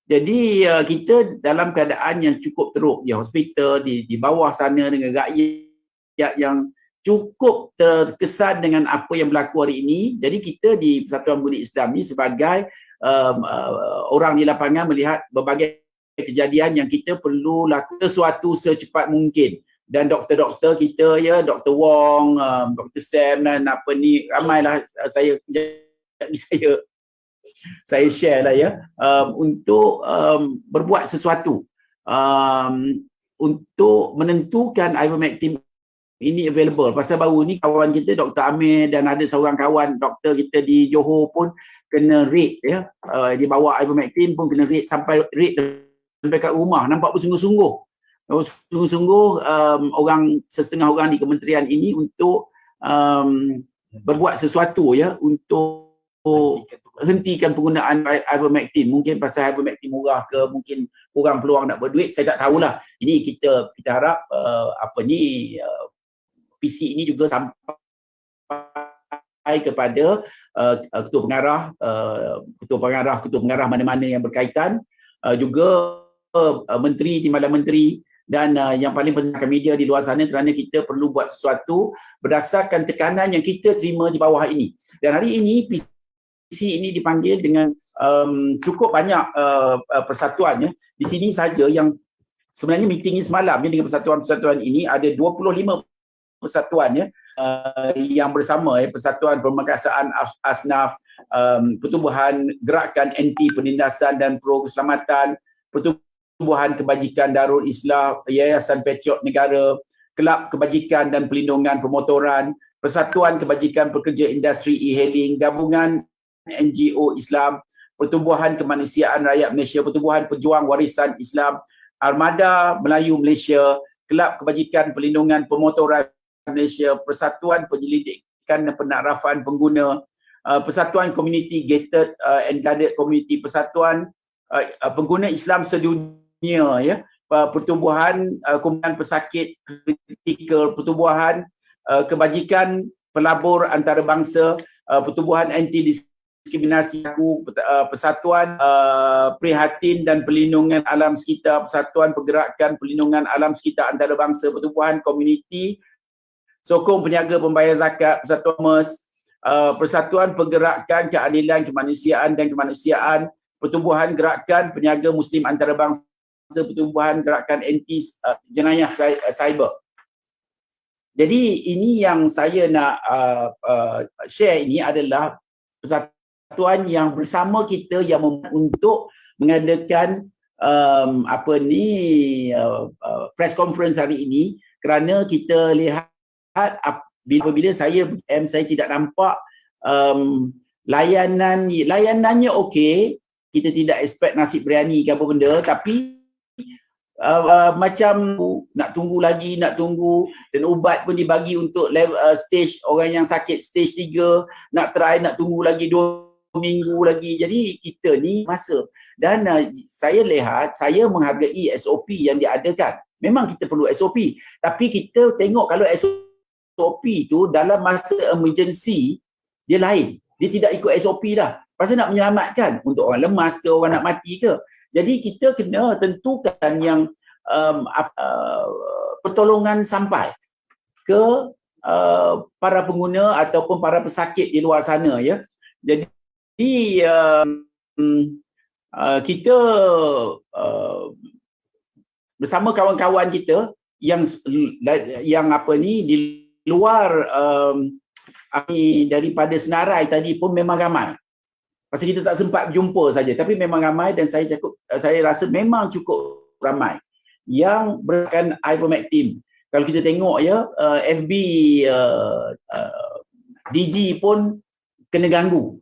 Jadi kita dalam keadaan yang cukup teruk di hospital, di bawah sana dengan rakyat yang cukup terkesan dengan apa yang berlaku hari ini. Jadi kita di Persatuan Pengundi Islam ni sebagai orang di lapangan melihat berbagai kejadian yang kita perlu lakukan sesuatu secepat mungkin. Dan doktor-doktor kita ya, Dr. Wong, Dr. Sam dan apa ni, ramailah saya share lah ya, untuk berbuat sesuatu untuk menentukan ivermectin ini available. Pasal baru ni kawan kita Dr. Amir dan ada seorang kawan doktor kita di Johor pun kena rate ya, dia bawa ivermectin pun kena rate sampai kat rumah. Nampak bersungguh-sungguh orang setengah orang di kementerian ini untuk berbuat sesuatu ya, untuk hentikan penggunaan ivermectin. Mungkin pasal ivermectin murah ke, mungkin kurang peluang nak berduit, saya tak tahulah. Ini kita harap PC ini juga sampai kepada ketua pengarah mana-mana yang berkaitan, juga menteri, timbalan menteri, dan yang paling penting media di luar sana, kerana kita perlu buat sesuatu berdasarkan tekanan yang kita terima di bawah ini. Dan hari ini PC ini dipanggil dengan cukup banyak persatuan ya. Di sini saja yang sebenarnya meeting semalam dengan persatuan-persatuan ini ada 25 persatuan ya, yang bersama ya, Persatuan Pemerkasaan Asnaf, Pertubuhan Gerakan Anti Penindasan dan Pro Keselamatan, Pertubuhan Kebajikan Darul Islah, Yayasan Patriot Negara, Kelab Kebajikan dan Pelindungan Pemotoran, Persatuan Kebajikan Pekerja Industri E-Hailing, Gabungan NGO Islam, Pertubuhan Kemanusiaan Rakyat Malaysia, Pertubuhan Pejuang Warisan Islam, Armada Melayu Malaysia, Kelab Kebajikan Pelindungan Pemotoran Malaysia, Persatuan Penyelidikan dan Penakrafan Pengguna, Persatuan Community Gated and Guarded Community, Persatuan Pengguna Islam Sedunia ya, Pertubuhan Kumpulan Pesakit Kritikal, Pertubuhan Kebajikan Pelabur Antarabangsa, Pertubuhan Anti Diskriminasi Aku, Persatuan Prihatin dan Perlindungan Alam Sekitar, Persatuan Pergerakan Perlindungan Alam Sekitar Antarabangsa, Pertubuhan Komuniti Sokong Peniaga Pembayar Zakat, Persatuan MERS, Persatuan Pergerakan Keadilan Kemanusiaan dan Kemanusiaan, Pertubuhan Gerakan Peniaga Muslim Antarabangsa, Pertubuhan Gerakan Anti Jenayah Cyber. Jadi ini yang saya nak share ini adalah persatuan yang bersama kita yang untuk mengadakan press conference hari ini, kerana kita lihat bila saya tidak nampak layanannya okey, kita tidak expect nasi biryani ke apa benda, tapi macam nak tunggu lagi, dan ubat pun dibagi untuk stage orang yang sakit stage 3, nak tunggu lagi 2 minggu lagi. Jadi kita ni masa, dan saya lihat, saya menghargai SOP yang diadakan. Memang kita perlu SOP, tapi kita tengok kalau SOP tu dalam masa emergency dia lain, dia tidak ikut SOP dah, pasal nak menyelamatkan untuk orang lemas ke, orang nak mati ke. Jadi kita kena tentukan yang pertolongan sampai ke para pengguna ataupun para pesakit di luar sana ya. Jadi kita bersama kawan-kawan kita yang di luar daripada senarai tadi pun memang ramai. Pasal kita tak sempat jumpa saja, tapi memang ramai, dan saya rasa memang cukup ramai yang berikan ivermectin. Kalau kita tengok ya, FB DG pun kena ganggu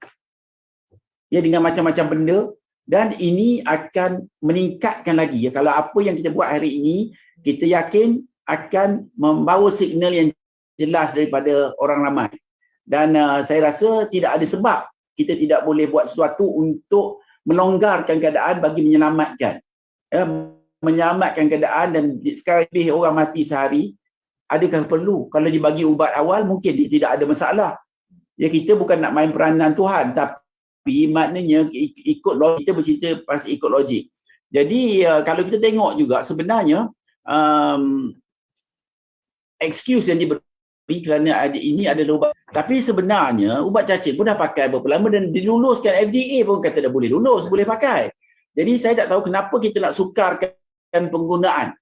ya dengan macam-macam benda, dan ini akan meningkatkan lagi ya. Kalau apa yang kita buat hari ini, kita yakin akan membawa signal yang jelas daripada orang ramai, dan saya rasa tidak ada sebab kita tidak boleh buat sesuatu untuk melonggarkan keadaan bagi menyelamatkan keadaan. Dan sekarang lebih orang mati sehari, adakah perlu kalau dibagi ubat awal mungkin dia tidak ada masalah ya. Kita bukan nak main peranan Tuhan, tapi maknanya ikut logik, kita bercerita pasal ikut logik. Jadi kalau kita tengok juga sebenarnya excuse yang diberi kerana ini adalah ubat. Tapi sebenarnya ubat cacing pun dah pakai berapa lama dan diluluskan FDA pun kata dah boleh lulus, boleh pakai. Jadi saya tak tahu kenapa kita nak sukarkan penggunaan.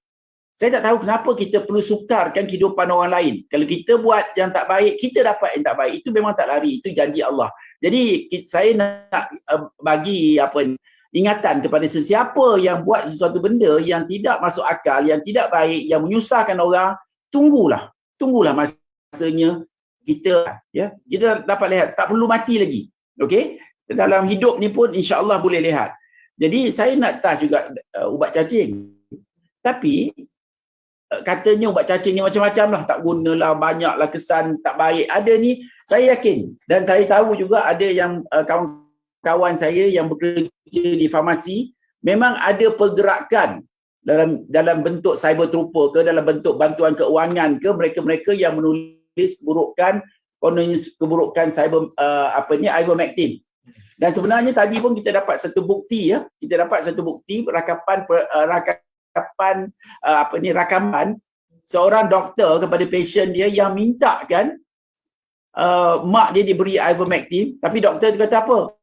Saya tak tahu kenapa kita perlu sukarkan kehidupan orang lain. Kalau kita buat yang tak baik, kita dapat yang tak baik. Itu memang tak lari. Itu janji Allah. Jadi saya nak bagi ingatan kepada sesiapa yang buat sesuatu benda yang tidak masuk akal, yang tidak baik, yang menyusahkan orang, tunggulah masanya kita dapat lihat. Tak perlu mati lagi. Okey? Dalam hidup ni pun insya-Allah boleh lihat. Jadi saya nak touch juga ubat cacing. Tapi katanya ubat cacing ni macam-macam lah, tak gunalah, banyaklah kesan tak baik. Ada ni, saya yakin dan saya tahu juga ada yang kawan-kawan saya yang bekerja di farmasi, memang ada pergerakan dalam bentuk cyber trooper ke, dalam bentuk bantuan keuangan ke, mereka-mereka yang menulis keburukan cyber ivermectin. Dan sebenarnya tadi pun kita dapat satu bukti rakaman seorang doktor kepada pasien dia yang minta kan mak dia diberi ivermectin, tapi doktor tu kata apa?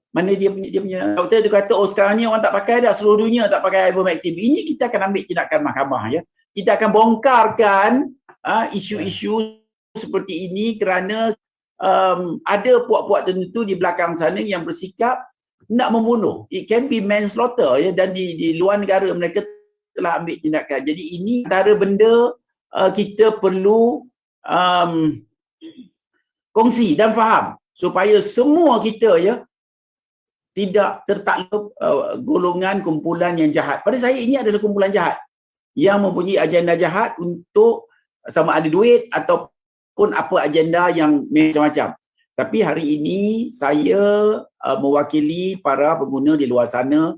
Mana dia punya doktor tu kata, oh sekarang ni orang tak pakai dah, seluruh dunia tak pakai ivermectin. Ini kita akan ambil tindakan mahkamah ya. Kita akan bongkarkan isu-isu seperti ini kerana ada puak-puak tertentu di belakang sana yang bersikap nak membunuh. It can be manslaughter ya, dan di luar negara mereka telah ambil tindakan. Jadi ini antara benda kita perlu kongsi dan faham supaya semua kita ya tidak tertakluk golongan kumpulan yang jahat. Pada saya ini adalah kumpulan jahat yang mempunyai agenda jahat untuk sama ada duit ataupun apa agenda yang macam-macam. Tapi hari ini saya mewakili para pengguna di luar sana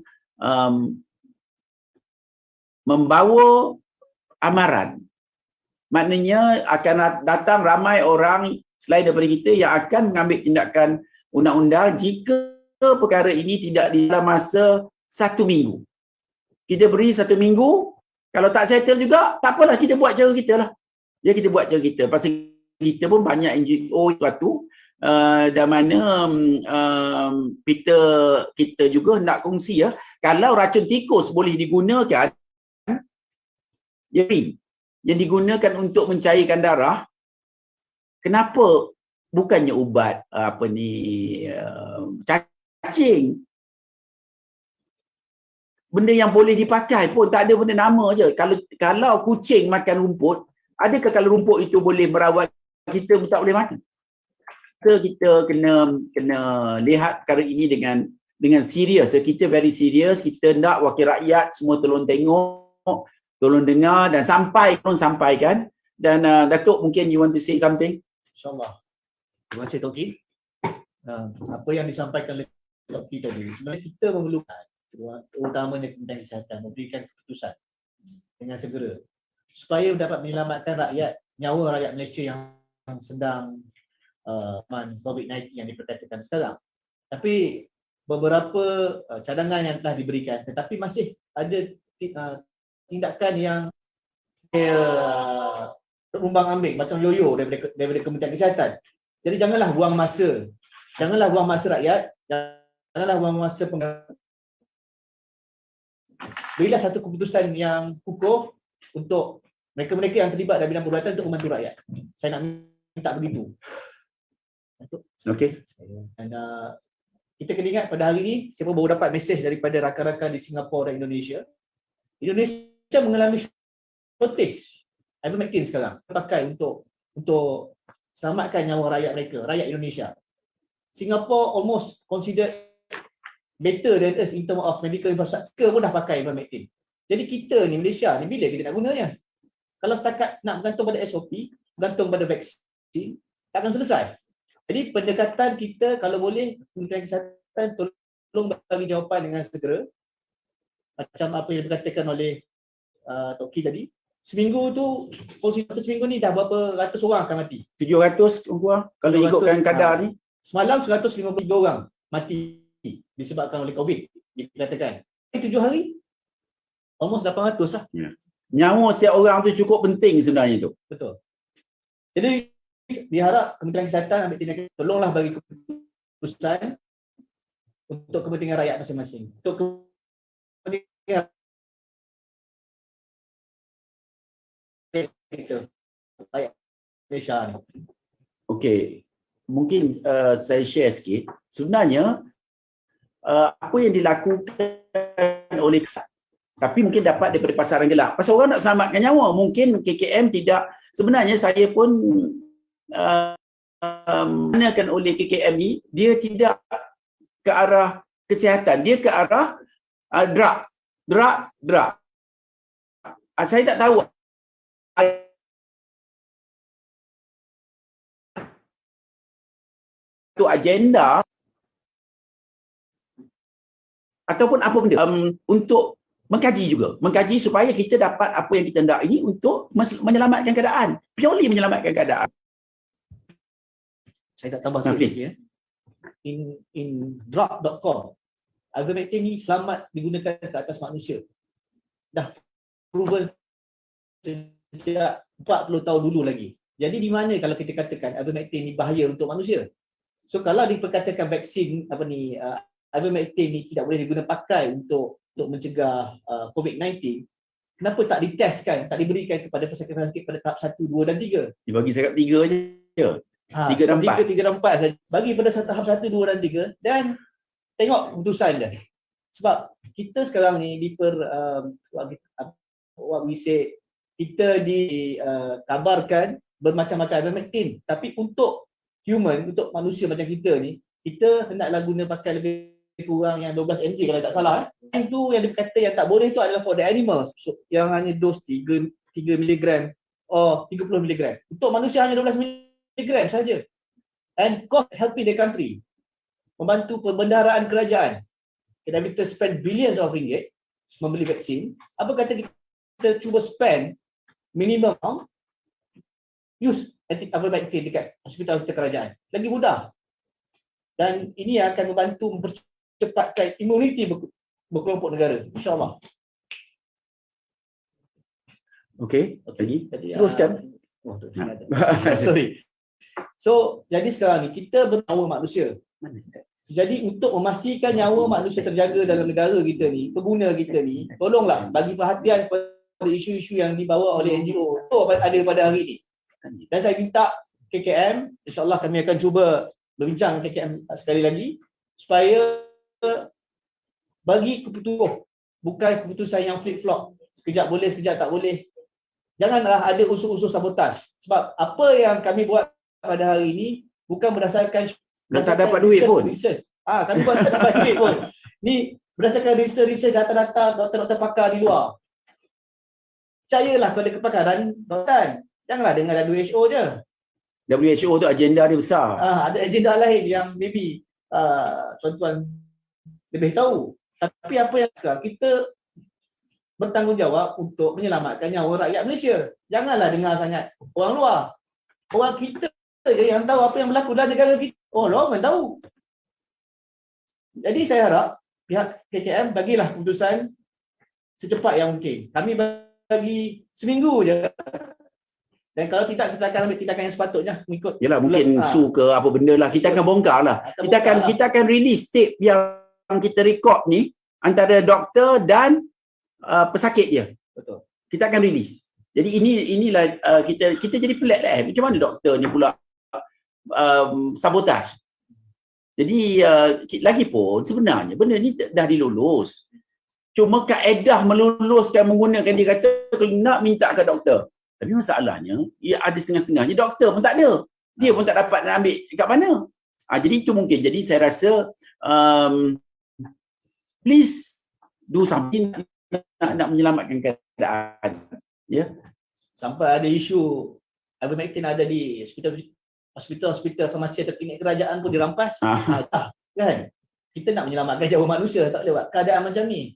membawa amaran. Maknanya akan datang ramai orang selain daripada kita yang akan mengambil tindakan undang-undang jika perkara ini tidak di dalam masa 1 minggu. Kita beri 1 minggu, kalau tak settle juga, tak apalah, kita buat cara kita lah. Ya, kita buat cara kita. Pasal kita pun banyak NGO suatu dan mana kita juga nak kongsi ya. Kalau racun tikus boleh digunakan yang digunakan untuk mencairkan darah, kenapa bukannya ubat cacing? Benda yang boleh dipakai pun tak ada benda nama je. Kalau kucing makan rumput, adakah kalau rumput itu boleh merawat kita tak boleh mati? Kita kena lihat perkara ini dengan serius. Kita very serius. Kita nak wakil rakyat semua tolong tengok, tolong dengar dan sampaikan. Dan Datuk, mungkin you want to say something? InsyaAllah. Terima kasih Toki. Apa yang disampaikan oleh Toki tadi, sebenarnya kita memerlukan, terutamanya Kementerian Kesihatan, memberikan keputusan dengan segera supaya dapat menyelamatkan nyawa rakyat Malaysia yang sedang COVID-19 yang diperkatakan sekarang. Tapi beberapa cadangan yang telah diberikan, tetapi masih ada tindakan yang terumbang ambing macam yoyo daripada Kementerian Kesihatan. Jadi janganlah buang masa rakyat, janganlah buang masa berilah satu keputusan yang kukuh untuk mereka-mereka yang terlibat dalam bidang perubatan untuk membantu rakyat. Saya nak minta begitu. Okey. Dan kita kena ingat pada hari ini, siapa baru dapat mesej daripada rakan-rakan di Singapura dan Indonesia. Indonesia mengalami shortage ivermectin sekarang, pakai untuk selamatkan nyawa rakyat mereka, rakyat Indonesia. Singapore almost considered better than us in terms of medical infrastructure pun dah pakai ivermectin. Jadi kita ni Malaysia ni bila kita nak gunanya? Kalau setakat nak bergantung pada SOP, bergantung pada vaksin, takkan selesai. Jadi pendekatan kita kalau boleh Kementerian Kesihatan tolong bagi jawapan dengan segera. Macam apa yang dikatakan oleh Toki tadi. Seminggu tu, seminggu ni dah berapa ratus orang akan mati? 700 kurang kalau ikutkan kadar ni. Semalam 153 orang mati disebabkan oleh COVID, dikatakan. 7 hari Almost 800 lah. Nyawa setiap orang tu cukup penting sebenarnya tu. Betul. Jadi diharap Kementerian Kesihatan ambil tindakan, tolonglah bagi keputusan untuk kepentingan rakyat masing-masing. Untuk kepentingan kita, rakyat Malaysia ni. Okey. Mungkin saya share sikit. Sebenarnya apa yang dilakukan oleh, tapi mungkin dapat daripada pasaran gelap. Pasal orang nak selamatkan nyawa. Mungkin KKM tidak, sebenarnya saya pun manakan oleh KKM ni, dia tidak ke arah kesihatan, dia ke arah drug. Saya tak tahu itu agenda ataupun apa benda untuk mengkaji supaya kita dapat apa yang kita nak ini untuk menyelamatkan keadaan, purely menyelamatkan keadaan. Saya tak tambah sikit lagi ya. In drug.com, ivermectin ni selamat digunakan ke atas manusia. Dah proven sejak 40 tahun dulu lagi. Jadi di mana kalau kita katakan ivermectin ni bahaya untuk manusia? So kalau diperkatakan vaksin ivermectin ni tidak boleh digunakan pakai untuk mencegah COVID-19, kenapa tak ditestkan, tak diberikan kepada pesakit-pesakit pada tahap 1, 2 dan 3? Dibagi saya kat 3 je. 3 dan 4. 3 dan 4 saja. Bagi pada tahap 1, 2 dan 3 dan tengok keputusan dia. Sebab kita sekarang ni what we say, kita dikabarkan bermacam-macam ivermectin, tapi untuk human, untuk manusia macam kita ni, kita hendaklah guna pakai lebih kurang yang 12 mg kalau tak salah. Yang tu yang dikata yang tak boleh tu adalah for the animals, yang hanya dos 3 mg or 30 mg. Untuk manusia hanya 12 mg saja. And cost helping the country, membantu perbendaharaan kerajaan. Kita spend billions of ringgit membeli vaksin. Apa kata kita cuba spend minimum use ivermectin dekat hospital kerajaan? Lagi mudah. Dan ini akan membantu mempercepatkan imuniti berkelompok negara, insya-Allah. Okey, lagi. Teruskan. Sorry. So, jadi sekarang ni kita bernyawa manusia. Jadi untuk memastikan nyawa manusia terjaga dalam negara kita ni, pengguna kita ni, tolonglah bagi perhatian pada isu-isu yang dibawa oleh NGO ada pada hari ini. Dan saya minta KKM, insya-Allah kami akan cuba berbincang KKM sekali lagi supaya bagi keputusan, bukan keputusan yang flip-flop, sekejap boleh, sekejap tak boleh. Janganlah ada unsur-unsur sabotaj. Sebab apa yang kami buat pada hari ini bukan berdasarkan dan tak dapat duit pun. Kami buat tak dapat duit pun. Ni berdasarkan research data-data doktor-doktor pakar di luar. Percayalah pada kepakaran doktor. Janganlah dengar WHO je. WHO tu agenda dia besar. Ada agenda lain yang maybe tuan-tuan lebih tahu. Tapi apa yang sekarang kita bertanggungjawab untuk menyelamatkan nyawa rakyat Malaysia. Janganlah dengar sangat orang luar. Orang kita je yang tahu apa yang berlaku dalam negara kita. Orang kan tahu. Jadi saya harap pihak KKM bagilah keputusan secepat yang mungkin. Kami bagi seminggu je. Dan kalau tidak, kita akan ambil tindakan yang sepatutnya mengikut. Yalah, mungkin su ke apa benda lah. Kita akan bongkar lah. Kita akan release tape yang kita record ni antara doktor dan pesakit dia. Betul. Kita akan release. Jadi inilah kita jadi pelik lah. Macam mana doktor ni pula sabotaj. Jadi lagipun sebenarnya benda ni dah dilulus. Cuma kaedah meluluskan menggunakan, dia kata kalau nak minta ke doktor. Tapi masalahnya, ia ada setengah-setengahnya doktor pun tak ada. Dia pun tak dapat nak ambil kat mana. Jadi itu mungkin. Jadi saya rasa please do something nak menyelamatkan keadaan. Ya. Sampai ada isu ivermectin ada di hospital, farmasi atau klinik kerajaan pun dirampas. Kan? Kita nak menyelamatkan nyawa manusia, tak boleh buat keadaan macam ni.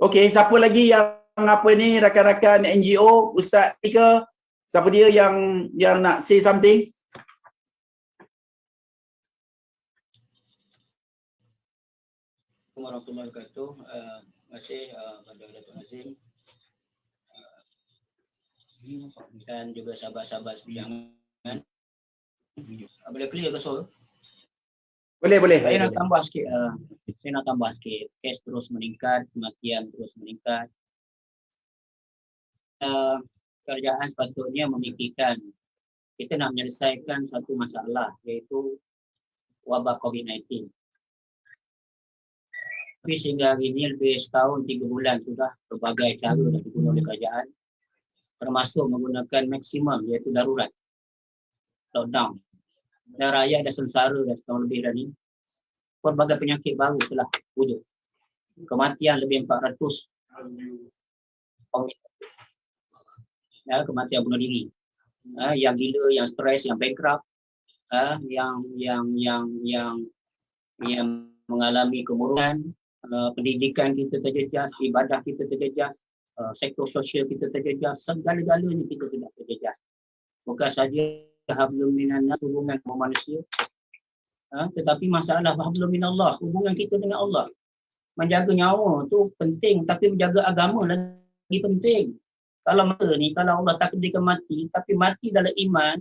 Okey, siapa lagi yang apa ni, rakan-rakan NGO, Ustaz Ika, siapa dia yang nak say something? warahmatullahi wabarakatuh. Terima kasih pada Datuk Nazim dan juga sahabat-sahabat sebilangan. Boleh clear ke suara? Boleh. Saya nak tambah sikit. Kes terus meningkat, kematian terus meningkat. Kerajaan sepatutnya memikirkan kita nak menyelesaikan satu masalah, iaitu wabak COVID-19. Tapi sehingga hari ini lebih setahun 3 bulan sudah berbagai cara dah digunakan oleh kerajaan, termasuk menggunakan maksimum iaitu darurat, lockdown. Dan rakyat dah sengsara dah setahun lebih dah ni. Pelbagai penyakit baru telah wujud. Kematian lebih 400. Kematian bunuh diri. Yang gila, yang stres, yang bankrupt, yang mengalami kemurunan, pendidikan kita terjejas, ibadah kita terjejas, sektor sosial kita terjejas, segala-galanya kita sudah terjejas. Bukan saja hablum minan nas, hubungan dengan manusia, tetapi masalah hablum minallah, hubungan kita dengan Allah. Menjaga nyawa tu penting, tapi menjaga agama lagi penting. Kalau mata ni, kalau Allah takdirkan mati, tapi mati dalam iman,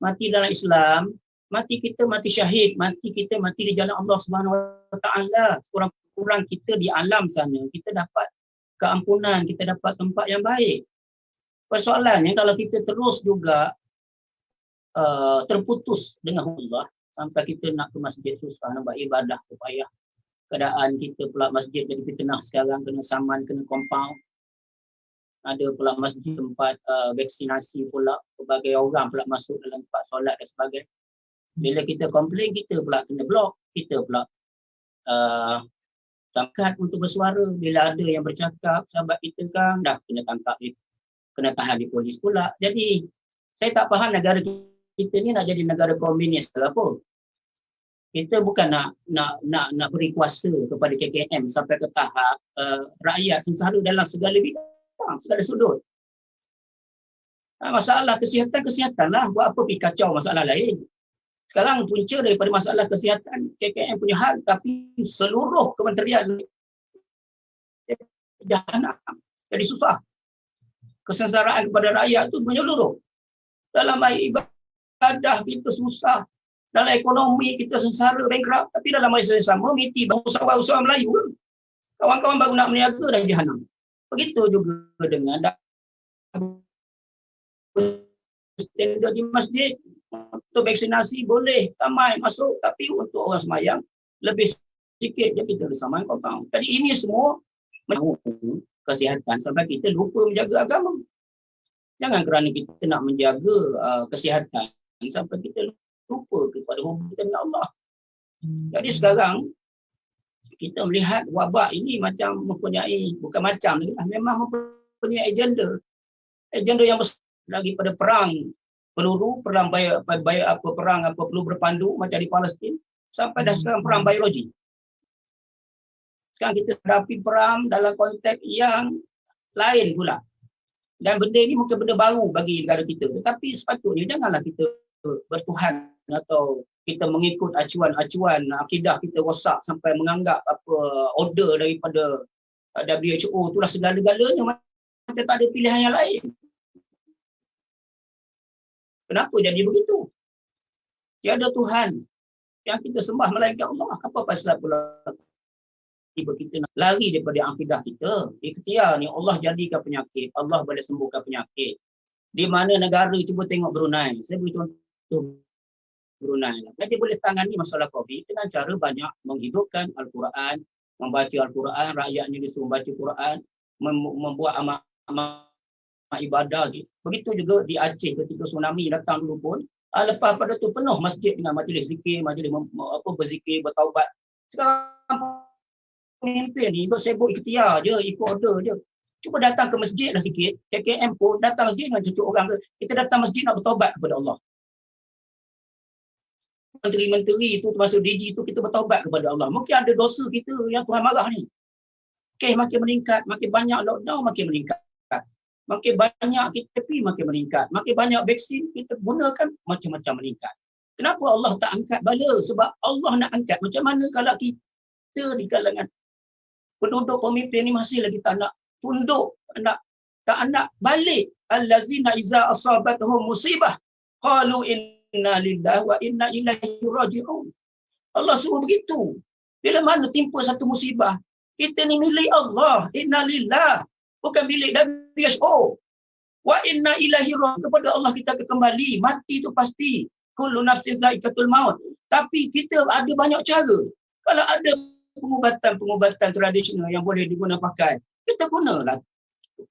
mati dalam Islam, mati kita mati syahid, mati kita mati di jalan Allah Subhanahu Wa Taala. Kurang-kurang kita di alam sana, kita dapat keampunan, kita dapat tempat yang baik. Persoalannya kalau kita terus juga terputus dengan Allah, sampai kita nak ke masjid susah, nak buat ibadah payah. Keadaan kita pula masjid jadi fitnah sekarang, kena saman, kena compound. Ada pula masjid tempat vaksinasi pula, berbagai orang pula masuk dalam tempat solat dan sebagainya. Bila kita komplain, kita pula kena blok, kita pula tangkap untuk bersuara. Bila ada yang bercakap, sahabat kita kan dah kena tangkap, kena tahan di polis pula. Jadi saya tak faham negara kita ni nak jadi negara komunis ke apa. Kita bukan nak beri kuasa kepada KKM sampai ke tahap rakyat sengsara dalam segala bidang, segala sudut. Masalah kesihatan lah, buat apa pergi kacau masalah lain. Sekarang punca daripada masalah kesihatan KKM punya hal, tapi seluruh kementerian jahanam. Jadi susah. Kesengsaraan kepada rakyat tu menyeluruh. Dalam ibadah kita susah, dalam ekonomi kita sengsara, bankrupt, tapi dalam masa yang sama miti usahawan Melayu kan. Kawan-kawan baru nak meniaga dah jahanam. Begitu juga dengan standard di masjid. Untuk vaksinasi boleh ramai masuk, tapi untuk orang semayang lebih sikit je kita bersama compound. Jadi ini semua mahu kesihatan sampai kita lupa menjaga agama. Jangan kerana kita nak menjaga kesihatan sampai kita lupa kepada hubungan dengan Allah. Jadi sekarang kita melihat wabak ini macam mempunyai, bukan macam lagi, memang mempunyai agenda yang besar lagi pada perang peluru, perang peluru berpandu macam di Palestin, sampai dah sekarang perang biologi. Sekarang kita hadapi perang dalam konteks yang lain pula. Dan benda ini mungkin benda baru bagi negara kita. Tetapi sepatutnya janganlah kita bertuhan atau kita mengikut acuan-acuan akidah kita rosak sampai menganggap apa order daripada WHO itulah segala-galanya, macam tak ada pilihan yang lain. Kenapa jadi begitu? Tiada Tuhan yang kita sembah melainkan Allah. Apa pasal pula tiba kita nak lari daripada akidah kita? Ikhtiar ni Allah jadikan penyakit, Allah boleh sembuhkan penyakit. Di mana negara, cuba tengok Brunei. Saya beri contoh Brunei. Dia boleh tangani masalah COVID dengan cara banyak menghidupkan Al-Quran, membaca Al-Quran, rakyatnya disuruh baca Quran, membuat amal ibadah. Begitu juga di Aceh ketika tsunami datang dulu pun, lepas pada tu penuh masjid dengan majlis zikir, majlis berzikir, bertaubat. Sekarang pemimpin ni bersibuk ikhtiar je, ikut order je. Cuba datang ke masjid lah sikit, KKM pun datang masjid dengan cucuk orang ke. Kita datang masjid nak bertaubat kepada Allah. Menteri-menteri itu termasuk DG itu kita bertaubat kepada Allah. Mungkin ada dosa kita yang Tuhan marah ni. Kes makin meningkat, makin banyak lockdown makin meningkat. Makin banyak kita pergi makin meningkat. Makin banyak vaksin kita gunakan macam-macam meningkat. Kenapa Allah tak angkat bala? Sebab Allah nak angkat. Macam mana kalau kita di kalangan penduduk pemimpin ni masih lagi tak nak tunduk, tak nak balik. Allazina iza asabatuhum musibah qalu inna lillahi wa inna ilaihi raji'un. Allah suruh begitu. Bila mana timpa satu musibah, kita ni milik Allah, inna lillah, bukan milik WHO. Wa inna ilaihi raji'un, kepada Allah kita akan kembali. Mati itu pasti. Kullu nafsin za'iqatul maut. Tapi kita ada banyak cara. Kalau ada pengubatan tradisional yang boleh digunakan pakai, kita gunalah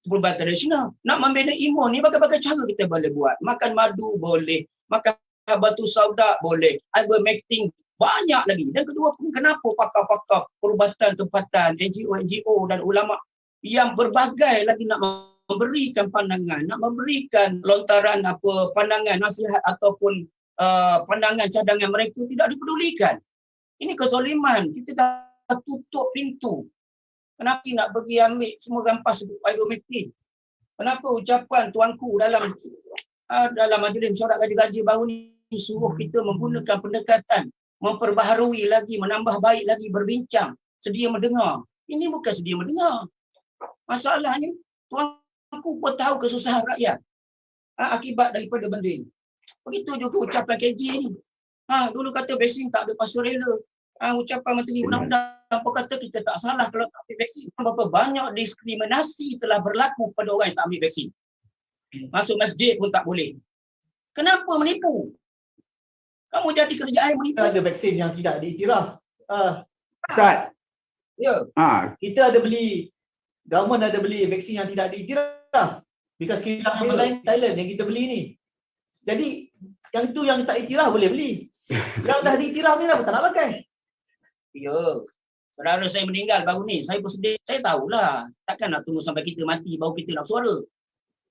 pengubatan tradisional. Nak membina imun ni bagai-bagai cara kita boleh buat. Makan madu boleh, makan batu sauda boleh, ivermectin banyak lagi. Dan kedua, kenapa pakar-pakar perubatan tempatan, NGO dan ulama yang berbagai lagi nak memberikan pandangan, nak memberikan lontaran pandangan, nasihat ataupun pandangan cadangan mereka tidak dipedulikan. Ini kezaliman. Kita dah tutup pintu. Kenapa nak pergi ambil semua rampas ivermectin? Kenapa ucapan tuanku dalam majlis mesyuarat gaji-gaji baru ni suruh kita menggunakan pendekatan, memperbaharui lagi, menambah baik lagi, berbincang, sedia mendengar. Ini bukan sedia mendengar. Masalahnya, tuanku pun tahu kesusahan rakyat akibat daripada benda ini. Begitu juga ucapan KJ ni. Dulu kata vaksin tak ada pasal rela. Ucapan Menteri Undang-Undang apa kata kita tak salah kalau tak ambil vaksin. Berapa banyak diskriminasi telah berlaku pada orang yang tak ambil vaksin. Masuk masjid pun tak boleh. Kenapa menipu? Kamu jadi kerjaan menipu. Ada vaksin yang tidak diiktiraf. Ustaz. Ya. Kita ada beli, government ada beli vaksin yang tidak diiktiraf. Because kita lain Thailand yang kita beli ni. Jadi yang tu yang tak iktiraf boleh beli. Yang dah diiktiraf ni dah tak nak pakai. Ya. Saudara saya meninggal baru ni, saya bersedih. Saya tahulah. Takkan nak tunggu sampai kita mati baru kita nak bersuara.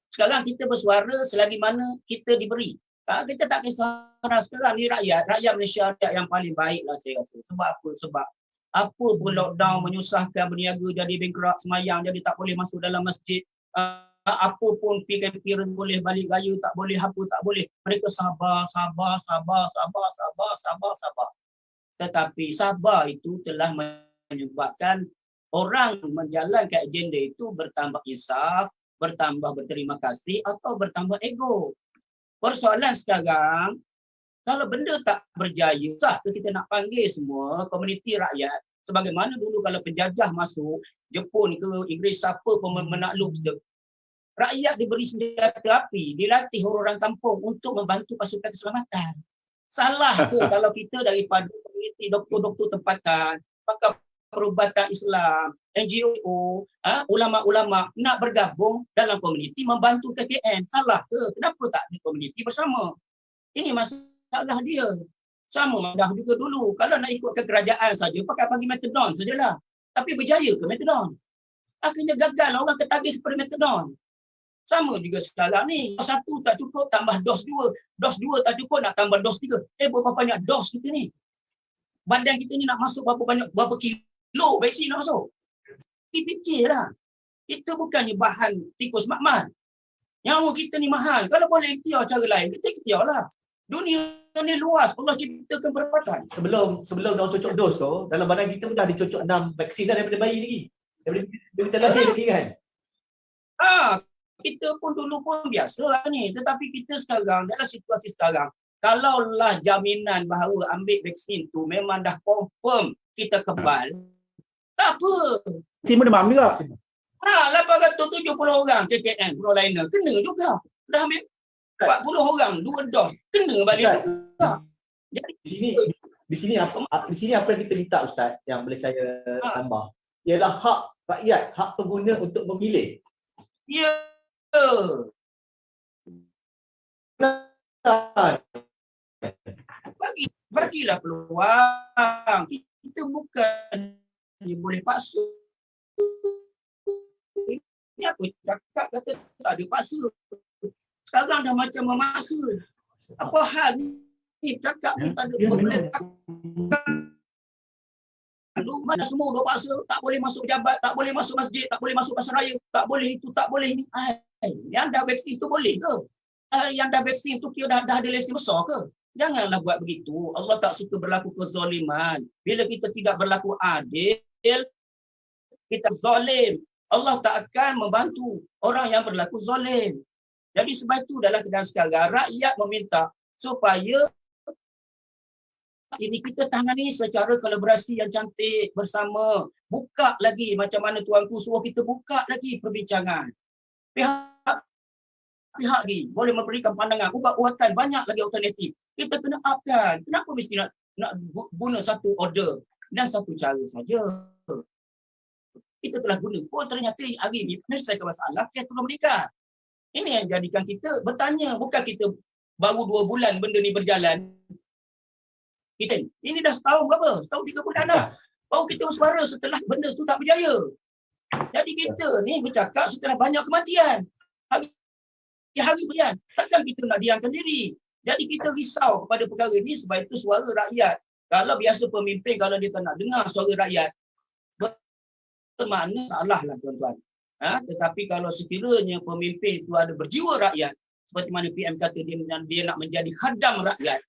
Sekarang kita bersuara selagi mana kita diberi. Kita tak kisah sekarang ni rakyat Malaysia rakyat yang paling baik lah saya rasa. Sebab apa? Sebab apa pun lockdown menyusahkan, berniaga jadi bankrupt, semayang jadi tak boleh masuk dalam masjid. Apa pun parent boleh balik raya, tak boleh apa, tak boleh. Mereka sabar. Tetapi sabar itu telah menyebabkan orang menjalankan agenda itu bertambah insaf, bertambah berterima kasih atau bertambah ego. Persoalan sekarang, kalau benda tak berjaya, sah kita nak panggil semua komuniti rakyat. Sebagaimana dulu kalau penjajah masuk, Jepun ke Inggeris, siapa pun menakluk kita. Rakyat diberi senjata api, dilatih orang kampung untuk membantu pasukan keselamatan. Salah ke kalau kita daripada komuniti doktor-doktor tempatan, pakar perubatan Islam, NGO, ulama-ulama nak bergabung dalam komuniti membantu KKN. Salah ke? Kenapa tak ada komuniti bersama? Ini masalah dia. Sama dah juga dulu. Kalau nak ikutkan kerajaan saja, pakai metadon sajalah. Tapi berjaya ke metadon? Akhirnya gagal, orang ketagih kepada metadon. Sama juga sekarang ni. Dos 1 tak cukup, tambah dos 2. Dos 2 tak cukup, nak tambah dos 3. Berapa banyak dos kita ni? Badan kita ni nak masuk berapa kilo vaksin nak masuk? Fikirlah. Kita bukannya bahan tikus makmal. Nyawa kita ni mahal. Kalau boleh ikhtiar cara lain, kita ikhtiarlah. Dunia ni luas. Allah ciptakan perempatan. Sebelum orang cocok dos tu, dalam badan kita pun dah dicocok 6 vaksin dah daripada bayi lagi. Daripada kita lahir lagi kan? Kita pun dulu pun biasalah ni. Tetapi kita sekarang, dalam situasi sekarang, kalaulah jaminan bahawa ambil vaksin tu memang dah confirm kita kebal, tak apa. Vaksin pun demam juga. 870 orang KKN Proliner kena juga. Dah ambil 40 orang 2 dos, kena balik juga. Jadi di sini apa yang kita minta Ustaz yang boleh saya tambah ialah hak rakyat, hak pengguna untuk memilih. Ya. Bagilah peluang. Kita bukan boleh paksa. Ini aku cakap kata tak ada paksa. Sekarang dah macam memaksa. Apa hal ni cakap ni tak ada boleh. Mana semua dua paksa, tak boleh masuk pejabat, tak boleh masuk masjid, tak boleh masuk pasaraya, tak boleh itu, tak boleh ni. Yang dah vaksin tu boleh ke? Yang dah vaksin tu kira dah ada lesen besar ke? Janganlah buat begitu. Allah tak suka berlaku kezaliman. Bila kita tidak berlaku adil, kita zalim, Allah tak akan membantu orang yang berlaku zalim. Jadi sebab itu dalam keadaan sekarang rakyat meminta supaya ini kita tangani secara kolaborasi yang cantik bersama. Buka lagi macam mana tuanku suruh kita buka lagi perbincangan. Pihak lagi boleh memberikan pandangan, ubat-ubatan, banyak lagi alternatif. Kita kena upkan. Kenapa mesti nak guna satu order dan satu cara saja? Kita telah guna pun ternyata hari ini menyelesaikan masalah kita meningkat. Ini yang jadikan kita bertanya, bukan kita baru 2 bulan benda ni berjalan. Kita ini dah setahun berapa? Setahun 3 bulan dah. Baru kita bersuara setelah benda tu tak berjaya. Jadi kita ni bercakap setelah banyak kematian. Hari berjalan. Takkan kita nak diamkan diri. Jadi kita risau kepada perkara ini sebab itu suara rakyat. Kalau biasa pemimpin kalau dia tak nak dengar suara rakyat, bermakna salah lah tuan-tuan. Tetapi kalau sekiranya pemimpin itu ada berjiwa rakyat, seperti mana PM kata dia nak menjadi khadam rakyat,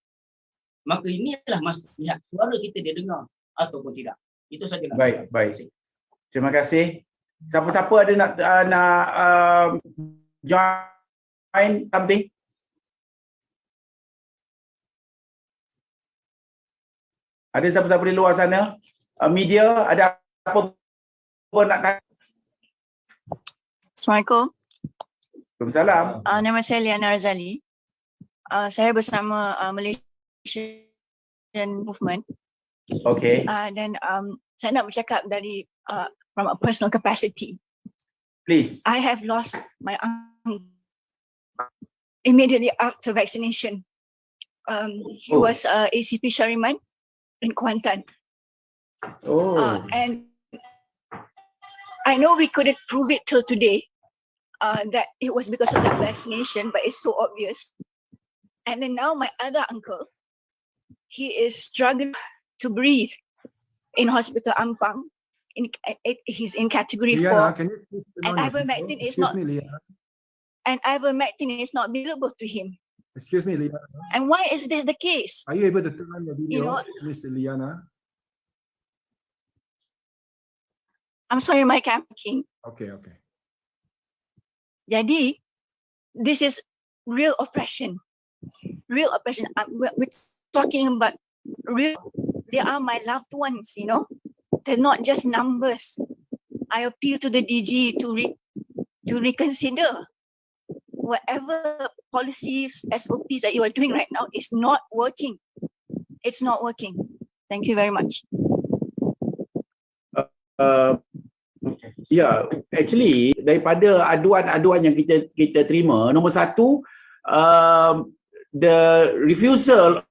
maka inilah maksudnya suara kita dia dengar ataupun tidak. Itu sajalah. Baik. Terima kasih. Siapa-siapa ada nak join something? Ada siapa-siapa di luar sana? Media, ada apa pun nak tanya? Assalamualaikum. Waalaikumsalam. Nama saya Liana Razali. Saya bersama Malaysian Movement. Okay. Dan saya nak bercakap dari from a personal capacity. Please. I have lost my uncle immediately after vaccination. He was ACP Shariman in Kuantan. And I know we couldn't prove it till today that it was because of that vaccination, but it's so obvious. And then now my other uncle, he is struggling to breathe in hospital Ampang. He's in category 4. Can you please and ivermectin is not. And ivermectin is not available to him. Excuse me, Liana. And why is this the case? Are you able to turn on the video, You know, Mr. Liana? I'm sorry, Mike, I'm speaking. Okay. Jadi, this is real oppression. Real oppression. We're talking about real. They are my loved ones, you know. They're not just numbers. I appeal to the DG to reconsider whatever policies, SOPs that you are doing right now is not working. It's not working. Thank you very much. Actually daripada aduan-aduan yang kita terima, nombor satu, the refusal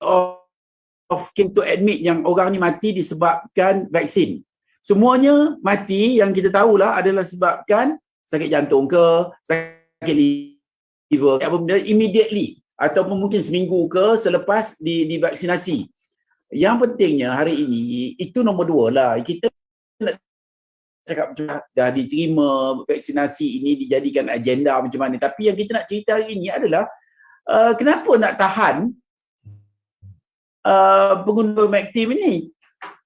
of to admit yang orang ni mati disebabkan vaksin. Semuanya mati yang kita tahulah adalah sebabkan sakit jantung ke, sakit liver, apa benda immediately ataupun mungkin seminggu ke selepas divaksinasi. Yang pentingnya hari ini itu nombor 2 lah. Kita nak cakap dah diterima vaksinasi ini dijadikan agenda macam mana, tapi yang kita nak cerita hari ini adalah kenapa nak tahan pengguna ivermectin ini.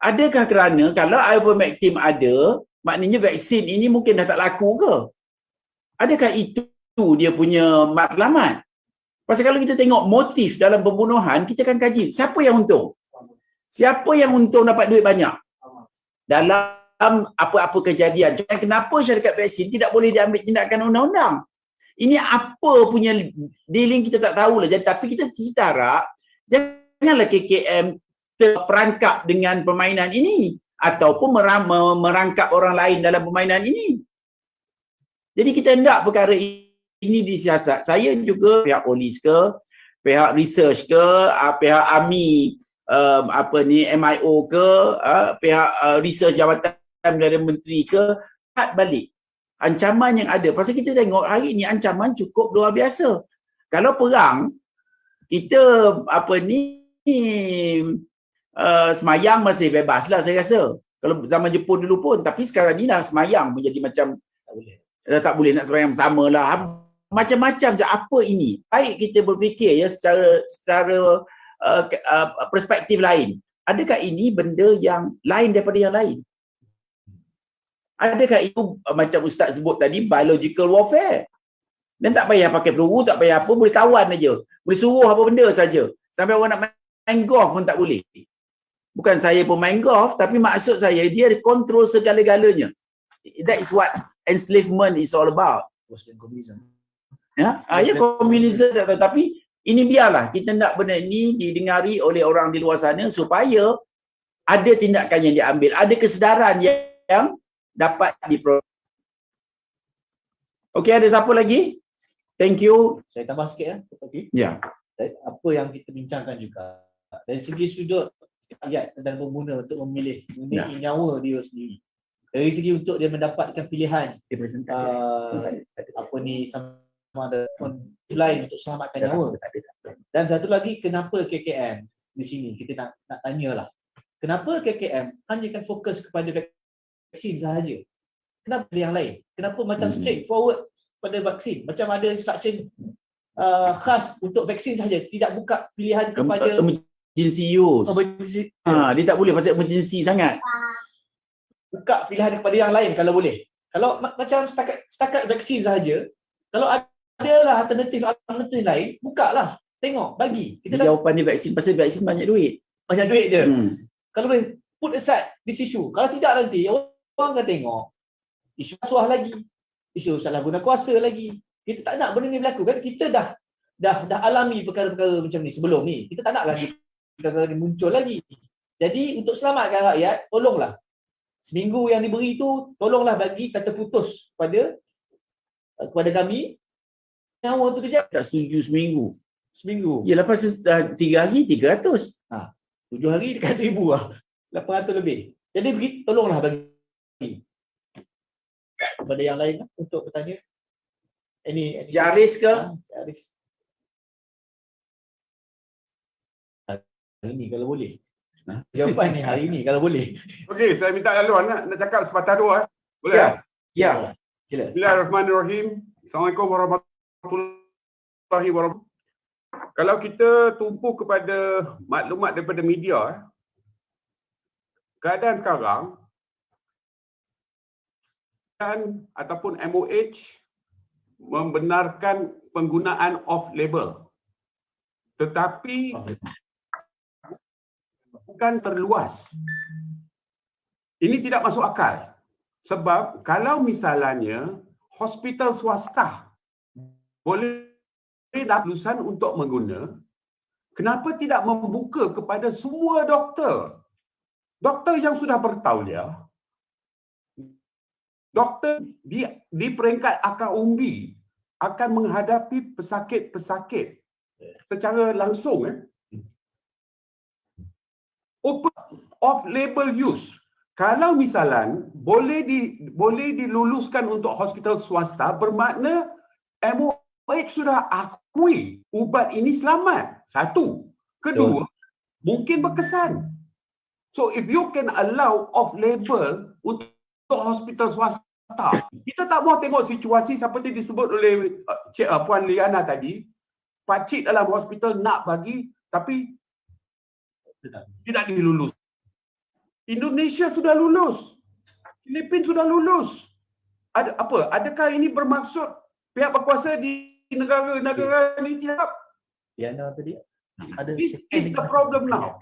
Adakah kerana kalau ivermectin ada, maknanya vaksin ini mungkin dah tak laku ke? Adakah itu dia punya matlamat? Pasal kalau kita tengok motif dalam pembunuhan, kita akan kaji siapa yang untung. Siapa yang untung dapat duit banyak dalam apa-apa kejadian. Kenapa syarikat vaksin tidak boleh diambil tindakan undang-undang? Ini apa punya dealing kita tak tahulah. Tapi kita harap janganlah KKM terperangkap dengan permainan ini ataupun merangkap orang lain dalam permainan ini. Jadi kita hendak perkara ini disiasat. Saya juga pihak polis ke, pihak research ke, pihak AMI, MIO ke, pihak research jabatan Perdana Menteri ke, lihat balik ancaman yang ada. Pasal kita tengok hari ini ancaman cukup luar biasa. Kalau perang, kita semayang masih bebas lah saya rasa. Kalau zaman Jepun dulu pun, tapi sekarang ni dah semayang menjadi macam tak boleh nak semayang bersama lah. Macam-macam je. Apa ini? Baik kita berfikir ya secara perspektif lain. Adakah ini benda yang lain daripada yang lain? Adakah itu macam Ustaz sebut tadi, biological warfare? Dan tak payah pakai peluru, tak payah apa, boleh tawan aja. Boleh suruh apa benda saja. Sampai orang nak main golf pun tak boleh. Bukan saya pemain golf, tapi maksud saya dia kontrol segala-galanya. That is what enslavement is all about. Ya, komunisme tak tahu, tapi ini biarlah kita nak benda ini didengari oleh orang di luar sana supaya ada tindakan yang diambil, ada kesedaran yang dapat diperoleh. Okey, ada siapa lagi? Thank you. Saya tambah sikit ya. Okay. Ya. Apa yang kita bincangkan juga dari segi sudut rakyat dan pengguna untuk memilih nyawa dia sendiri. Dari segi untuk dia mendapatkan pilihan apa ni sama ada lain untuk selamatkan nyawa. Dan satu lagi, kenapa KKM di sini kita nak tanyalah. Kenapa KKM hanya kan fokus kepada vaksin sahaja? Kenapa yang lain? Kenapa macam straightforward pada vaksin? Macam ada instruction khas untuk vaksin sahaja, tidak buka pilihan kepada emergency use. Dia tak boleh pasal emergency sangat. Buka pilihan kepada yang lain kalau boleh. Kalau macam setakat vaksin sahaja, kalau adalah alternatif lain, bukalah. Tengok, bagi. Kita jawapan dia vaksin, pasal vaksin banyak duit. Banyak duit je. Kalau boleh put aside this issue. Kalau tidak nanti orang akan tengok isu rasuah lagi, isu salah guna kuasa lagi. Kita tak nak benda ni berlaku kan. Kita dah alami perkara-perkara macam ni sebelum ni. Kita tak nak lagi perkara ni muncul lagi. Jadi untuk selamatkan rakyat, tolonglah seminggu yang diberi tu, tolonglah bagi kata putus kepada kami. Nyawa tu dia tak setuju seminggu. Seminggu. Ya, lepas 3 hari 300. 7 hari dekat 1000 lah. 800 lebih. Jadi tolonglah bagi kepada yang lain untuk bertanya. Ini Jaris ke? Jaris. Hari ni kalau boleh. Jawapan ni hari ni kalau boleh. Okey, saya minta laluan nak cakap sepatah dua. Boleh? Ya. Sila. Bismillahirrahmanirrahim. Assalamualaikum warahmatullahi wabarakatuh. Kalau kita tumpu kepada maklumat daripada media, keadaan sekarang ataupun MOH membenarkan penggunaan off-label, tetapi bukan terluas. Ini tidak masuk akal. Sebab kalau misalnya hospital swasta boleh lulusan untuk mengguna, kenapa tidak membuka kepada semua doktor? Doktor yang sudah bertauliah, doktor di peringkat akar umbi akan menghadapi pesakit-pesakit secara langsung. Off-label use. Kalau misalan boleh diluluskan untuk hospital swasta, bermakna MOH sudah akui ubat ini selamat. Satu. Kedua, mungkin berkesan. So if you can allow off-label untuk hospital swasta, kita tak mahu tengok situasi seperti disebut oleh Puan Liana tadi. Pakcik dalam hospital nak bagi tapi tidak dilulus. Indonesia sudah lulus. Filipina sudah lulus. Adakah ini bermaksud pihak berkuasa di negara-negara ini tidak? Liana tadi ada. This is the problem now.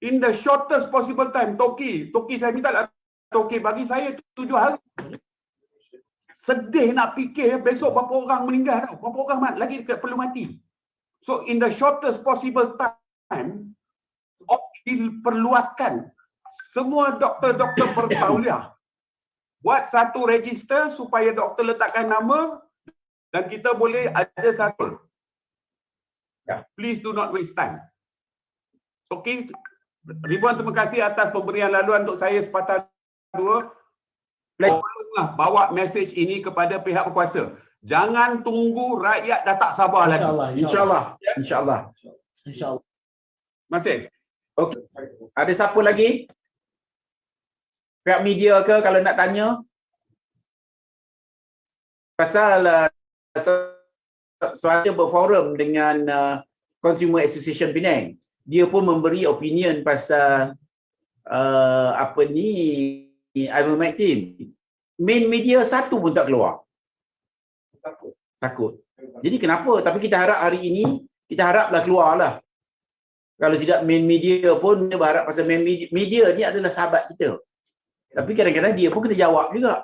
In the shortest possible time, Toki saya minta lah, Toki bagi saya 7 hari. Sedih nak fikir besok berapa orang meninggal tau. Berapa orang lagi perlu mati. So in the shortest possible time, diperluaskan semua doktor-doktor bertauliah. Buat satu register supaya doktor letakkan nama dan kita boleh ada satu. Please do not waste time. Okay. Ribuan terima kasih atas pemberian laluan untuk saya sepatah dua. Tolonglah bawa mesej ini kepada pihak berkuasa. Jangan tunggu rakyat dah tak sabar lagi. InsyaAllah. InsyaAllah. InsyaAllah. Masih. Okey. Ada siapa lagi? Pihak media ke kalau nak tanya? Pasal saya berforum dengan Consumer Association Penang. Dia pun memberi opinion pasal ivermectin. Main media satu pun tak keluar. Takut. Jadi kenapa? Tapi kita harap hari ini, kita haraplah keluarlah. Kalau tidak main media pun, kita berharap pasal main media ni adalah sahabat kita. Tapi kadang-kadang dia pun kena jawab juga.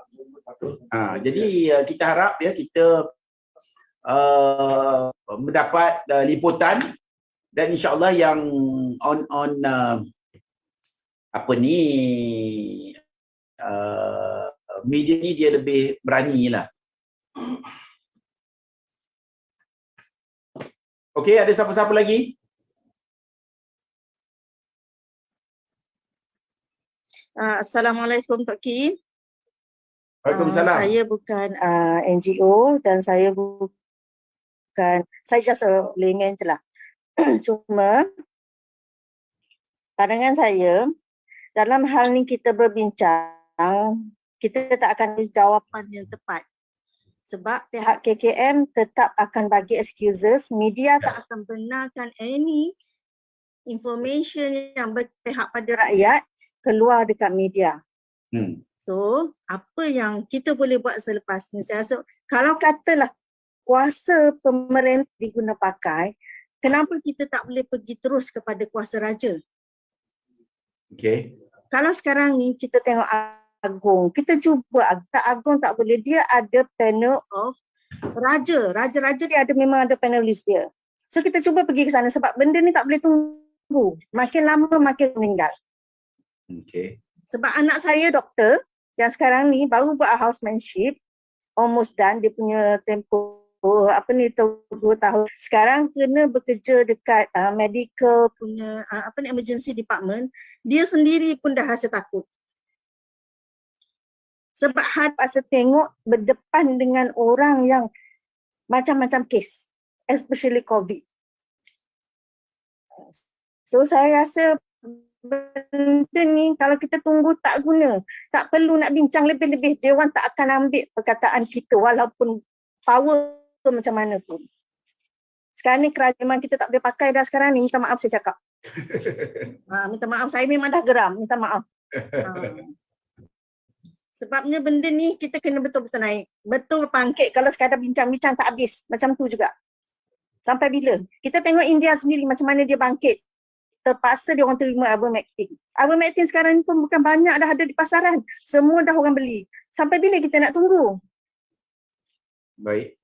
Jadi kita harap ya kita mendapat liputan dan insya-Allah yang on media ni dia lebih berani lah. Okey, ada siapa-siapa lagi? Assalamualaikum Tok Ki. Waalaikumsalam. Saya bukan NGO dan saya just a layman je lah. Cuma pandangan saya, dalam hal ni kita berbincang, kita tak akan ada jawapan yang tepat. Sebab pihak KKM tetap akan bagi excuses, media tak akan benarkan any information yang berpihak pada rakyat keluar dekat media. So, apa yang kita boleh buat selepas ni? Saya rasa, kalau katalah kuasa pemerintah diguna pakai, kenapa kita tak boleh pergi terus kepada kuasa raja? Okey. Kalau sekarang ni kita tengok Agong, kita cuba Agong tak boleh, dia ada panel of raja. Raja-raja dia memang ada panelis dia. So kita cuba pergi ke sana sebab benda ni tak boleh tunggu. Makin lama makin meninggal. Okey. Sebab anak saya doktor yang sekarang ni baru buat housemanship, almost done, dia punya tempoh 2 tahun. Sekarang kena bekerja dekat medical punya emergency department. Dia sendiri pun dah rasa takut. Sebab pasal tengok berdepan dengan orang yang macam-macam kes, especially COVID. So saya rasa benda ni kalau kita tunggu tak guna. Tak perlu nak bincang lebih-lebih. Dia orang tak akan ambil perkataan kita walaupun power macam mana pun. Sekarang ni kerajaan kita tak boleh pakai dah sekarang ni. Minta maaf saya cakap. Minta maaf, saya memang dah geram. Minta maaf. Sebabnya benda ni kita kena betul-betul naik. Betul bangkit, kalau sekadar bincang-bincang tak habis. Macam tu juga. Sampai bila? Kita tengok India sendiri macam mana dia bangkit. Terpaksa dia orang terima ivermectin. Ivermectin sekarang ni pun bukan banyak dah ada di pasaran. Semua dah orang beli. Sampai bila kita nak tunggu? Baik.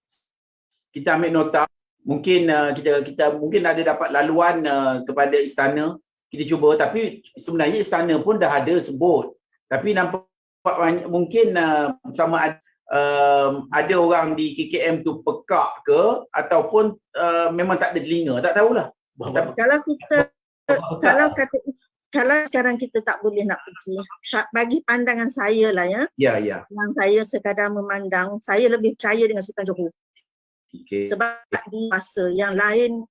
Kita ambil nota. Mungkin kita mungkin ada dapat laluan kepada istana. Kita cuba, tapi sebenarnya istana pun dah ada sebut. Tapi nampak mungkin sama ada orang di KKM tu pekak ke ataupun memang tak ada telinga, tak tahulah. Kalau kita kalau sekarang kita tak boleh nak pergi, bagi pandangan saya lah ya. Ya. Yang saya sekadar memandang, saya lebih percaya dengan Sultan Johor. Okay. Sebab dia kuasa, yang lain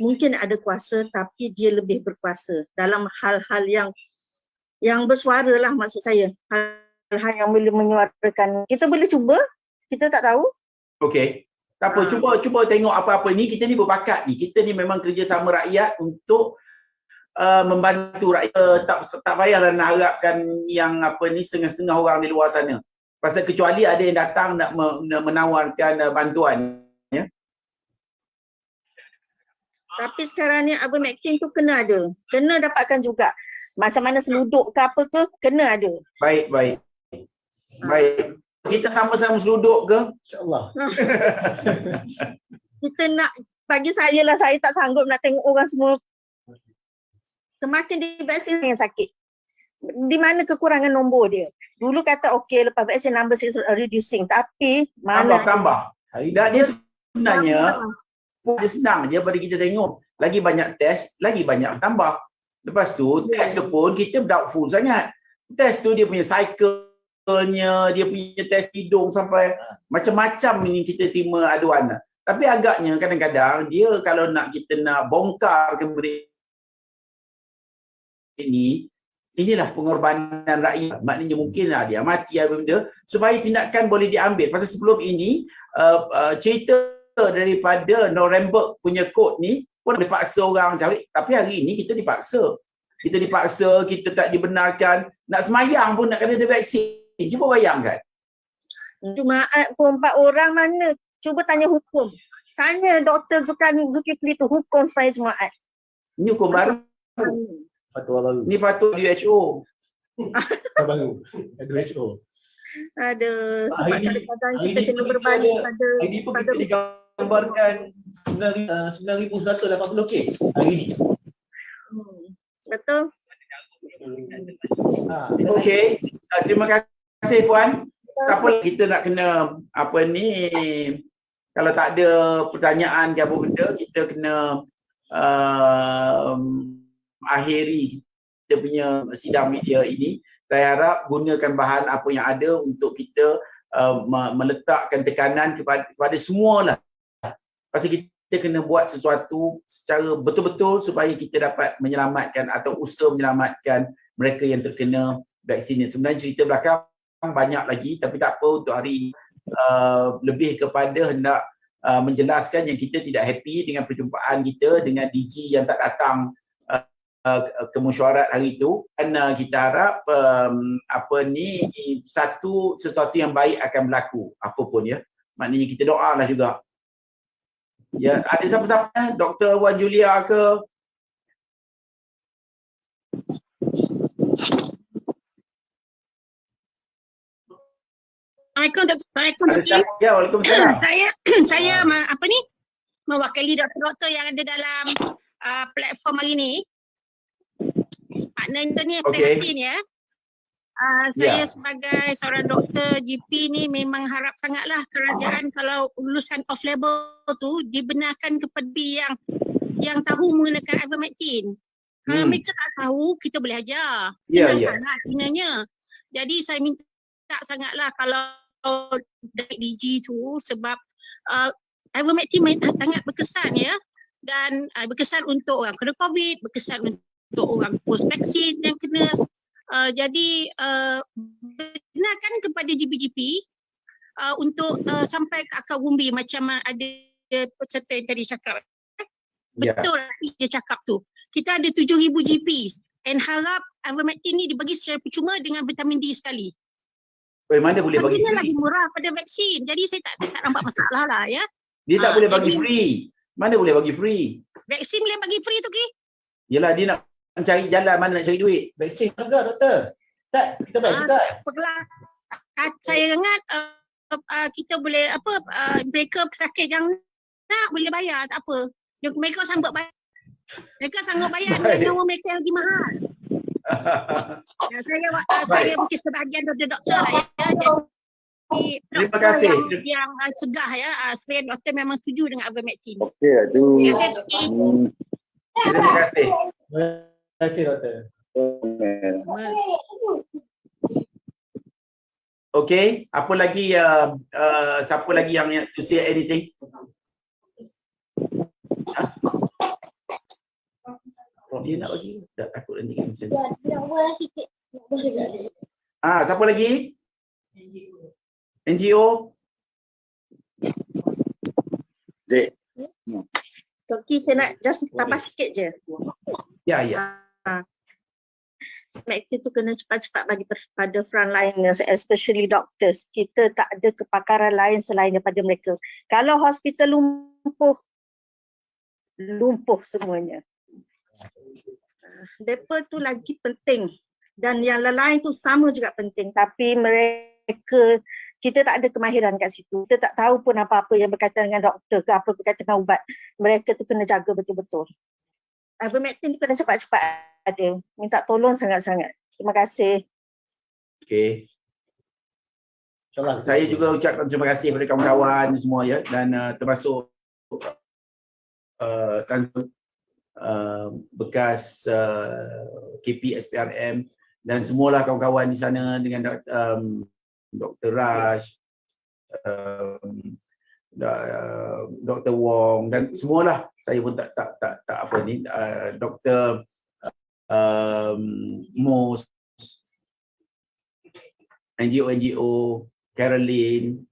mungkin ada kuasa tapi dia lebih berkuasa dalam hal-hal yang bersuara lah, maksud saya. Hal yang boleh menyuarakan. Kita boleh cuba, kita tak tahu. Okey. Tak apa, cuba tengok apa-apa ni, kita ni berbakat ni. Kita ni memang kerjasama rakyat untuk membantu rakyat. Tak payahlah nak harapkan yang setengah-setengah orang di luar sana. Pasal kecuali ada yang datang nak menawarkan bantuan, ya. Tapi sekarang ni ivermectin tu kena ada. Kena dapatkan juga. Macam mana seluduk ke apa ke, kena ada. Baik. Kita sama-sama seluduk ke? InsyaAllah. Kita nak, bagi saya lah, saya tak sanggup nak tengok orang semua semakin divaksin yang sakit. Di mana kekurangan nombor dia? Dulu kata okey, lepas vaksin number is reducing, tapi mana tambah. Dia sebenarnya dia senang je pada kita tengok. Lagi banyak test, lagi banyak tambah. Lepas tu test tu pun kita doubtful sangat. Test tu dia punya cycle-nya, dia punya test hidung sampai macam-macam ni kita terima aduan. Tapi agaknya kadang-kadang dia kalau kita nak bongkar kemudian inilah pengorbanan rakyat. Maknanya mungkin dia mati apa benda supaya tindakan boleh diambil. Pasal sebelum ini cerita daripada Nuremberg punya kod ni pun dipaksa orang cari, tapi hari ini kita dipaksa. kita dipaksa, kita tak dibenarkan, nak semayang pun nak kena ada vaksin. Cuba bayangkan. Jumaat pun 4 orang mana? Cuba tanya hukum. Tanya Dr. Zulkifli tu hukum supaya Jumaat. Ini hukum baru. Fatwa baru. Ni fatwa WHO. Baru. WHO. Ada sebab Hari ni- kadang-kadang hari kita ni kena pun berbalik kita pada Hari ni pun kita digambarkan 9,180 kes hari ni. betul. Okey. Terima kasih Puan. Siapa kita nak kena apa ni, kalau tak ada pertanyaan ke apa benda, kita kena akhiri kita punya sidang media ini. Saya harap gunakan bahan apa yang ada untuk kita meletakkan tekanan kepada semualah. Pasal kita kena buat sesuatu secara betul-betul supaya kita dapat menyelamatkan atau usaha menyelamatkan mereka yang terkena vaksin ini. Sebenarnya cerita belakang banyak lagi, tapi tak apa, untuk hari ini lebih kepada hendak menjelaskan yang kita tidak happy dengan perjumpaan kita dengan DG yang tak datang ke mesyuarat hari itu, dan kita harap sesuatu yang baik akan berlaku apapun ya. Maknanya kita doalah juga. Ya, ada siapa-siapa? Dr. Wan Julia ke? Assalamualaikum Ada Cik. siapa? Ya, waalaikumsalam. Saya mewakili doktor-doktor yang ada dalam platform hari ni. Partner ni Okey. prihatin ya. Saya sebagai seorang doktor GP ni memang harap sangatlah kerajaan kalau lulusan off label tu dibenarkan kepada yang tahu menggunakan ivermectin. Kalau mereka tak tahu, kita boleh ajar. Senang sangat gunanya. Jadi saya minta sangatlah kalau dari DG tu, sebab ivermectin sangat berkesan ya, dan berkesan untuk orang kena COVID, berkesan untuk orang post vaksin yang kena. Jadi benarkan kepada GP-GP untuk sampai ke akar umbi macam ada peserta yang tadi cakap. Betul dia cakap tu. Kita ada 7,000 GP and harap ivermectin ni dibagi secara percuma dengan vitamin D sekali. Mana boleh bagi Baginya lagi free? murah pada vaksin. Jadi saya tak nampak masalah lah ya. Dia tak boleh bagi jadi- free. Mana boleh bagi free? Vaksin boleh bagi free tu Ki? Yelah, dia nak cari jalan mana nak cari duit. Vaksin juga doktor. Tak, kita bayar juga. Apalah. Saya ingat kita boleh mereka pesakit yang nak boleh bayar, tak apa. Mereka sanggup bayar. Mereka sanggup bayar dengan nyawa mereka yang lagi mahal. Saya mungkin sebahagian doktor lah ya. Jadi Terima kasih. yang cegah ya. Sebagian doktor memang setuju dengan ivermectin. Okey, aduh. Terima kasih Cik. Terima kasih. Terima kasih doktor. Okay, apa lagi siapa lagi yang to say anything? Dia nak bagi, tak takut nanti kan sense. Siapa lagi? NGO? Dek. Toki, saya nak just tambah sikit je. Ya, ya. Ivermectin tu kena cepat-cepat bagi pada frontliners, especially doctors. Kita tak ada kepakaran lain selain daripada mereka. Kalau hospital lumpuh semuanya. Mereka tu lagi penting. Dan yang lain tu sama juga penting. Tapi mereka, kita tak ada kemahiran kat situ. Kita tak tahu pun apa-apa yang berkaitan dengan doktor ke apa berkaitan dengan ubat. Mereka tu kena jaga betul-betul. Ivermectin tu kena cepat-cepat ada. Minta tolong sangat-sangat. Terima kasih. Okay. Saya juga ucapkan terima kasih kepada kawan-kawan semua ya, dan termasuk bekas KP SPRM dan semualah kawan-kawan di sana dengan Dr. Raj, Dr. Wong dan semualah. Saya pun tak apa ni, Dr. Mus, NGO, Caroline,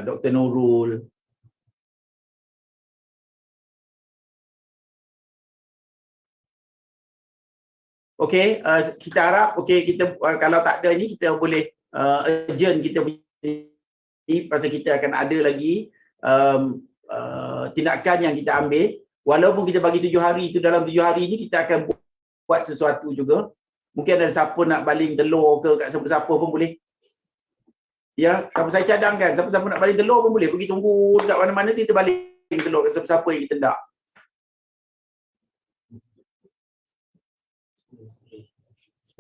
Dr. Nurul, Okey, kita harap kita kalau tak ada ni kita boleh adjourn kita pasal kita akan ada lagi tindakan yang kita ambil. Walaupun kita bagi 7 hari itu, dalam 7 hari ni kita akan buat sesuatu juga. Mungkin ada siapa nak baling telur ke kat siapa-siapa pun boleh. Ya, siapa saya cadangkan, siapa-siapa nak baling telur pun boleh. Pergi tunggu dekat mana-mana kita baling telur kat siapa-siapa yang kita nak.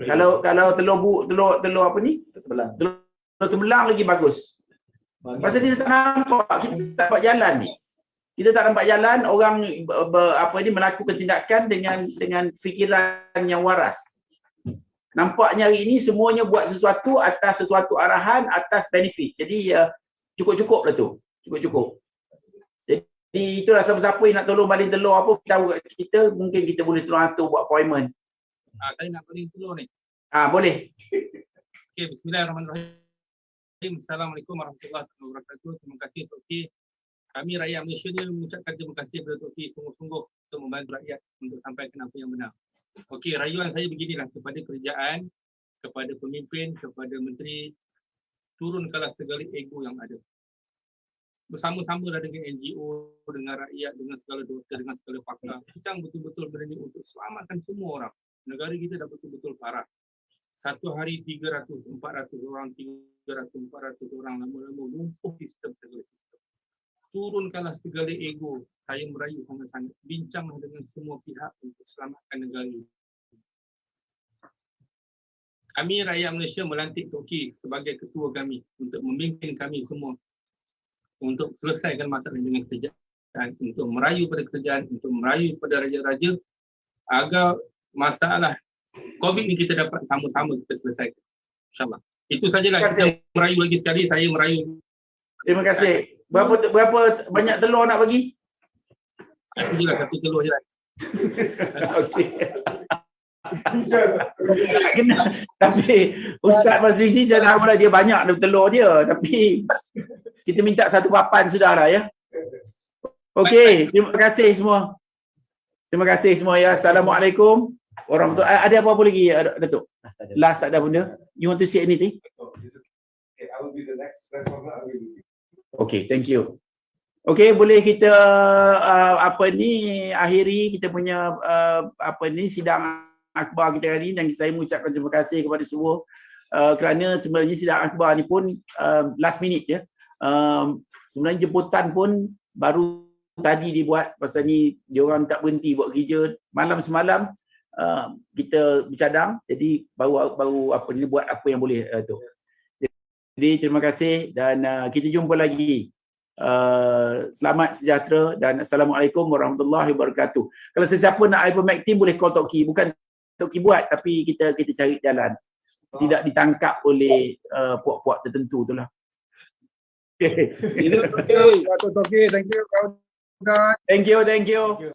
Kalau telur apa ni? Telur tembelang lagi bagus. Pasal dia tak nampak, kita tak nampak jalan ni. Kita tak nampak jalan orang melakukan tindakan dengan fikiran yang waras. Nampaknya hari ini semuanya buat sesuatu atas sesuatu arahan, atas benefit. Jadi cukup-cukup lah tu. Cukup-cukup. Jadi itulah siapa-siapa yang nak tolong baling telur apa, tahu kat kita, mungkin kita boleh tolong atur buat appointment. Saya nak baling telur ni. Boleh. Okey, bismillahirrahmanirrahim. Assalamualaikum warahmatullahi wabarakatuh. Terima kasih Tok Ki. Kami rakyat Malaysia ni mengucapkan terima kasih kepada Tok Ki sungguh-sungguh untuk membantu rakyat untuk sampaikan apa yang benar. Okey, rayuan saya beginilah kepada kerajaan, kepada pemimpin, kepada menteri, turunkanlah segala ego yang ada. Bersama-samalah dengan NGO, dengan rakyat, dengan segala doktor, dengan segala pakar. Kita betul-betul berani untuk selamatkan semua orang. Negara kita dah betul-betul parah. Satu hari 300, 400 orang, 300, 400 orang, lama-lama lumpuh sistem segala sistem. Turunkanlah segala ego. Saya merayu sangat-sangat. Bincanglah dengan semua pihak untuk selamatkan negara ini. Kami rakyat Malaysia melantik Tok Ki sebagai ketua kami untuk memimpin kami semua untuk selesaikan masalah dengan kerajaan, untuk merayu pada kerajaan, untuk merayu pada raja-raja agar masalah COVID ni kita dapat sama-sama kita selesaikan. InsyaAllah. Itu sajalah, kita merayu lagi sekali. Saya merayu. Terima kasih. Berapa banyak telur nak bagi? Satu je lah, satu telur je lah. Okey. Tapi Ustaz Mas Rizzi saya tahu lah dia banyak telur dia. Tapi kita minta satu papan sudah lah ya. Okey, terima kasih semua. Terima kasih semua ya. Assalamualaikum warahmatullahi. Ada apa-apa lagi Datuk? Last tak ada benda. You want to say anything? I will be the next responsible. Okay, thank you. Okay, boleh kita akhiri kita punya sidang akhbar kita hari ini, dan saya mengucapkan terima kasih kepada semua kerana sebenarnya sidang akhbar ni pun last minute ya. Sebenarnya jemputan pun baru tadi dibuat, pasal ni diorang tak berhenti buat kerja malam semalam. Kita bercadang, jadi baru buat apa yang boleh tu. Jadi terima kasih dan kita jumpa lagi. Selamat sejahtera dan Assalamualaikum warahmatullahi wabarakatuh. Kalau sesiapa nak ivermectin boleh call Tok Ki. Bukan Tok Ki buat, tapi kita cari jalan. Tidak ditangkap oleh puak-puak tertentu itulah. Okay. Tok Ki, thank you. Thank you.